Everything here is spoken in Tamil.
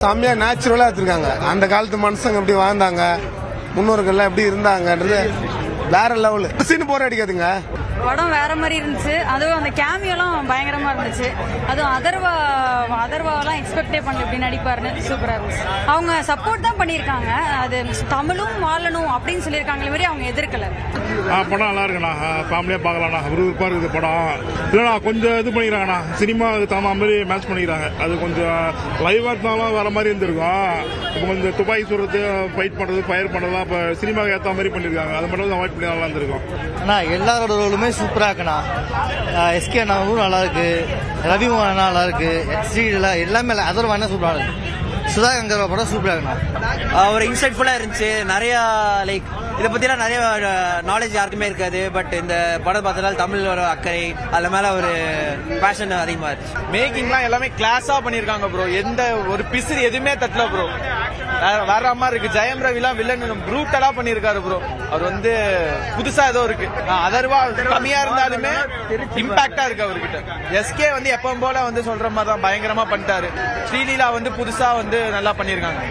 செம்மையா நேச்சுரலா எடுத்திருக்காங்க. அந்த காலத்து மனுஷங்க எப்படி வாழ்ந்தாங்க, முன்னோர்கள்லாம் எப்படி இருந்தாங்கன்றது வேற லெவலு. சீன் போற அடிக்காதுங்க. படம் வேற மாதிரி இருந்துச்சு. அதுவும் அந்த கேமியோலாம் பயங்கரமா இருந்துச்சு. அதுவும் அதர்வாலாம் எக்ஸ்பெக்டே பண்ணல இப்படி நடிப்பாருன்னு. சூப்பரா இருந்துச்சு. அவங்க சப்போர்ட் தான் பண்ணியிருக்காங்க. அது தமிழும் வாழணும் அப்படின்னு சொல்லியிருக்காங்களே மாதிரி அவங்க எதிர்க்கல. படம் நல்லா இருக்குண்ணா, ஃபேமிலியா பார்க்கலாம்ண்ணா. விறுவிறுப்பா இருக்குது படம். இல்லைண்ணா கொஞ்சம் இது பண்ணிக்கிறாங்கண்ணா, சினிமா தகுந்த மாதிரி மேட்ச் பண்ணிக்கிறாங்க. அது கொஞ்சம் லைவா இருந்தாலும் வேற மாதிரி இருந்திருக்கும். இப்போ கொஞ்சம் துப்பாக்கி சுடுறது, ஃபைட் பண்றது, ஃபயர் பண்றதுலாம் இப்போ சினிமாவுக்கு ஏற்ற மாதிரி பண்ணிருக்காங்க. அது மட்டும் அவாய்ட் பண்ணி நல்லா இருந்திருக்கும். அண்ணா எல்லாரோட ரோலுமே சூப்பரா இருக்குண்ணா. எஸ்கே அண்ணாவும் நல்லா இருக்கு, ரவி மோகன் நல்லா இருக்கு, எல்லாமே அதர் வேணா சூப்பரா இருக்கு. சுதா கங்கரா படம் சூப்பரா இருக்குண்ணா. ஒரு இன்சைட்ஃபுல்லா இருந்துச்சு. நிறைய லைக் இதை பத்திலாம் நிறைய நாலேஜ் யாருக்குமே இருக்காது. பட் இந்த படம் பார்த்ததால தமிழோட அக்கறை அது மேல ஒரு பேஷன் அதிகமா இருந்துச்சு. மேக்கிங்லாம் எல்லாமே கிளாஸா பண்ணிருக்காங்க ப்ரோ. எந்த ஒரு பிசிறு எதுவுமே தட்டல ப்ரோ. வேற மாதிரி இருக்கு. ஜெயம் ரவிலாம் வில்லன் ப்ரூட்டலா பண்ணிருக்காரு ப்ரோ. அவர் வந்து புதுசா ஏதோ இருக்கு. அதர்வா கம்மியா இருந்தாலுமே இம்பாக்டா இருக்கு அவர்கிட்ட. எஸ்கே வந்து எப்பவும் போல வந்து சொல்ற மாதிரி தான் பயங்கரமா பண்ணிட்டாரு. ஸ்ரீலீலா வந்து புதுசா வந்து நல்லா பண்ணிருக்காங்க.